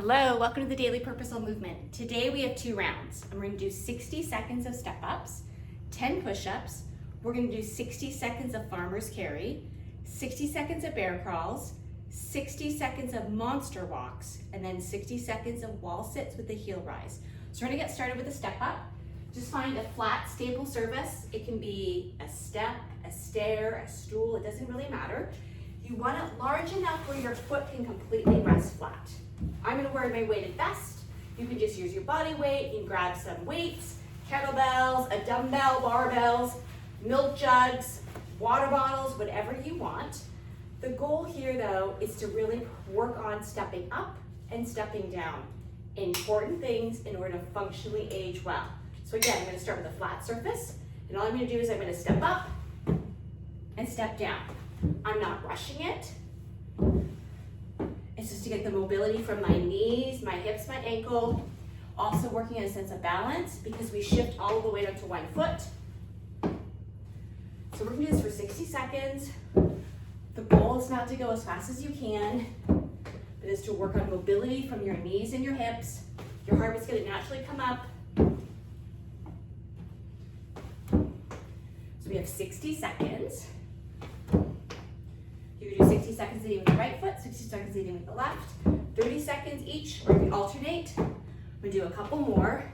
Hello, welcome to the Daily Purposeful Movement. Today we have 2 rounds. I'm going to do 60 seconds of step-ups, 10 push-ups. We're going to do 60 seconds of farmer's carry, 60 seconds of bear crawls, 60 seconds of monster walks, and then 60 seconds of wall sits with the heel rise. So we're going to get started with a step-up. Just find a flat, stable surface. It can be a step, a stair, a stool, it doesn't really matter. You want it large enough where your foot can completely rest flat. I'm going to wear my weighted vest. You can just use your body weight. You can grab some weights, kettlebells, a dumbbell, barbells, milk jugs, water bottles, whatever you want. The goal here though is to really work on stepping up and stepping down. Important things in order to functionally age well. So again, I'm going to start with a flat surface, and all I'm going to do is I'm going to step up and step down. I'm not rushing it. It's just to get the mobility from my knees, my hips, my ankle. Also working on a sense of balance because we shift all of the weight up to one foot. So we're going to do this for 60 seconds. The goal is not to go as fast as you can, but is to work on mobility from your knees and your hips. Your heart is going to naturally come up. So we have 60 seconds. You can do 60 seconds leading with the right foot, 60 seconds leading with the left, 30 seconds each, or you can alternate. We'll do a couple more,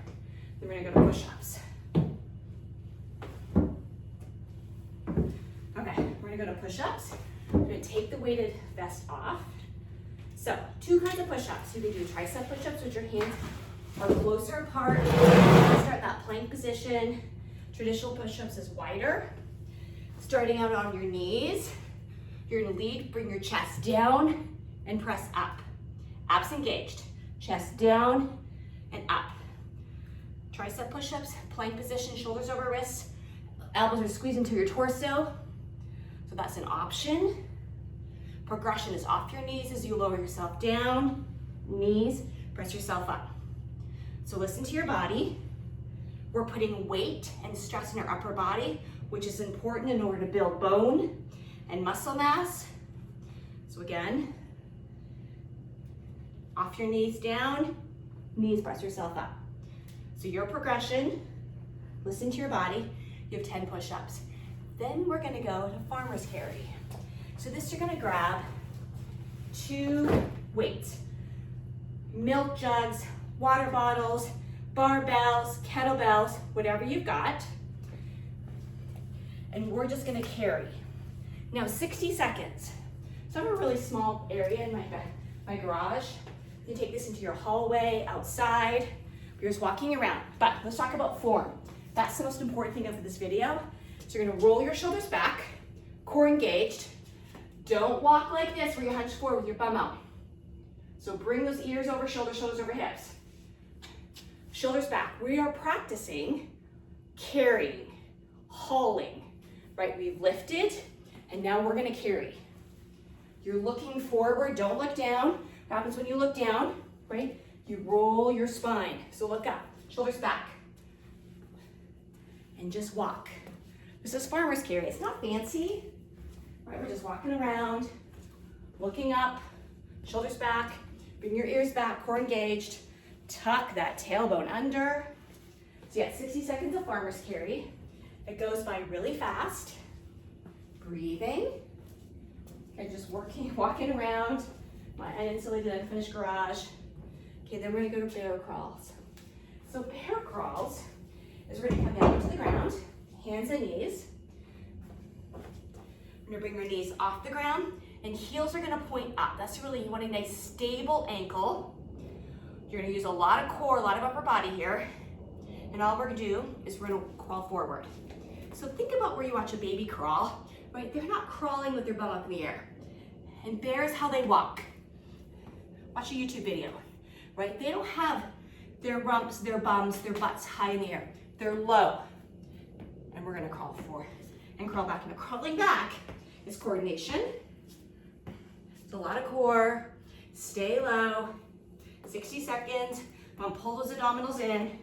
then we're gonna go to push-ups. Okay, we're gonna go to push-ups. We're gonna take the weighted vest off. So, 2 kinds of push-ups. You can do tricep push-ups, which your hands are closer apart. Start that plank position. Traditional push-ups is wider. Starting out on your knees. You're gonna lead, bring your chest down and press up. Abs engaged, chest down and up. Tricep push-ups, plank position, shoulders over wrists. Elbows are squeezed into your torso. So that's an option. Progression is off your knees as you lower yourself down. Knees, press yourself up. So listen to your body. We're putting weight and stress in our upper body, which is important in order to build bone and muscle mass. So again, off your knees down, knees, press yourself up. So your progression, listen to your body, you have 10 push-ups. Then we're gonna go to farmer's carry. So this you're gonna grab 2 weights, milk jugs, water bottles, barbells, kettlebells, whatever you've got. And we're just gonna carry. Now 60 seconds. So I have a really small area in my garage. You can take this into your hallway, outside. You're just walking around. But let's talk about form. That's the most important thing of this video. So you're gonna roll your shoulders back, core engaged. Don't walk like this where you hunch forward with your bum out. So bring those ears over shoulders, shoulders over hips. Shoulders back. We are practicing carrying, hauling, right? We've lifted, and now we're gonna carry. You're looking forward, don't look down. What happens when you look down, right? You roll your spine. So look up, shoulders back. And just walk. This is farmer's carry. It's not fancy, right? We're just walking around, looking up, shoulders back, bring your ears back, core engaged. Tuck that tailbone under. So yeah, 60 seconds of farmer's carry. It goes by really fast. Breathing. Okay, just walking around my uninsulated unfinished garage. Okay, then we're gonna go to bear crawls. So bear crawls is we're gonna come down to the ground, hands and knees. We're gonna bring our knees off the ground and heels are gonna point up. That's really, you want a nice stable ankle. You're gonna use a lot of core, a lot of upper body here. And all we're gonna do is we're gonna crawl forward. So think about where you watch a baby crawl, right? They're not crawling with their bum up in the air. And bears, how they walk. Watch a YouTube video, right? They don't have their rumps, their bums, their butts high in the air. They're low. And we're gonna crawl forward and crawl back. And crawling back is coordination. It's a lot of core, stay low. 60 seconds, I'm gonna pull those abdominals in.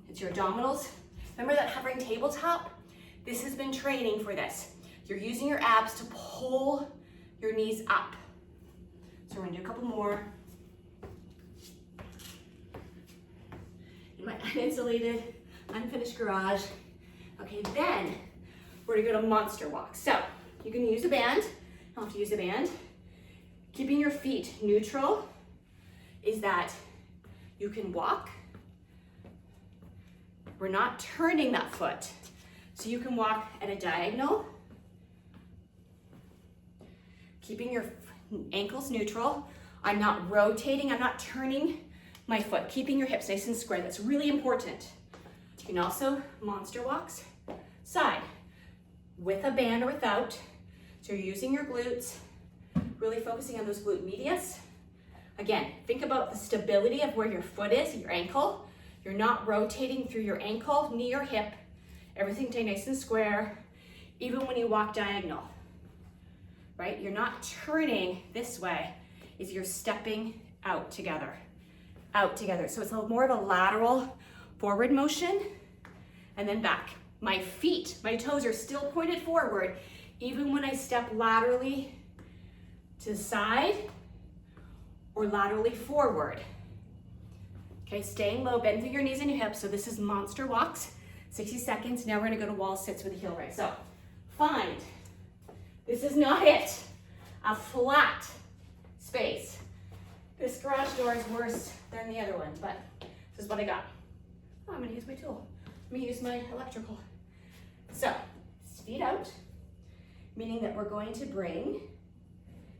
It's your abdominals. Remember that hovering tabletop? This has been training for this. You're using your abs to pull your knees up. So we're gonna do a couple more. uninsulated, unfinished garage. Okay, then we're gonna go to monster walk. So you can use a band, you don't have to use a band. Keeping your feet neutral is that you can walk. We're not turning that foot. So you can walk at a diagonal, keeping your ankles neutral. I'm not rotating, I'm not turning my foot, keeping your hips nice and square. That's really important. You can also monster walks, side, with a band or without. So you're using your glutes, really focusing on those glute medius. Again, think about the stability of where your foot is, your ankle. You're not rotating through your ankle, knee, or hip. Everything stay nice and square, even when you walk diagonal, right? You're not turning this way, is you're stepping out together. So it's more of a lateral forward motion and then back. My feet, my toes are still pointed forward, even when I step laterally to the side or laterally forward. Okay, staying low, bend through your knees and your hips. So this is monster walks, 60 seconds. Now we're gonna go to wall sits with a heel raise. So find, this is not it, a flat space. This garage door is worse than the other ones, but this is what I got. Oh, I'm gonna use my tool. I'm gonna use my electrical. So, feet out, meaning that we're going to bring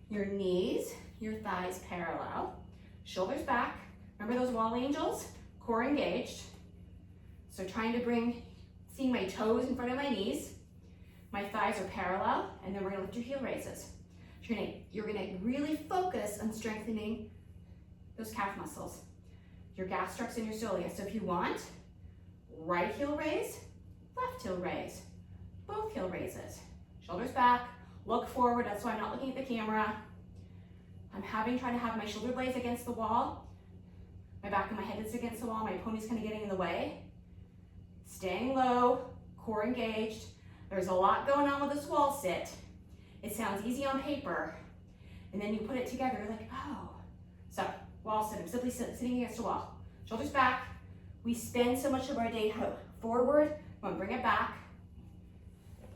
your knees, your thighs parallel, shoulders back. Remember those wall angels? Core engaged. So trying to bring, seeing my toes in front of my knees, my thighs are parallel, and then we're gonna lift your heel raises. You're gonna really focus on strengthening those calf muscles, your gastrocs and your soleus. So if you want, right heel raise, left heel raise, both heel raises. Shoulders back, look forward, that's why I'm not looking at the camera. I'm trying to have my shoulder blades against the wall, my back of my head is against the wall, my pony's kind of getting in the way. Staying low, core engaged. There's a lot going on with this wall sit. It sounds easy on paper, and then you put it together, you're like, oh. So, wall sit, I'm simply sitting against a wall. Shoulders back. We spend so much of our day forward, we're gonna bring it back.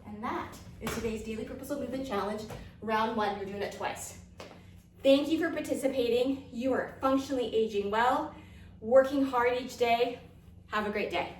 And that is today's Daily Purposeful Movement Challenge, round 1, you're doing it twice. Thank you for participating. You are functionally aging well, working hard each day. Have a great day.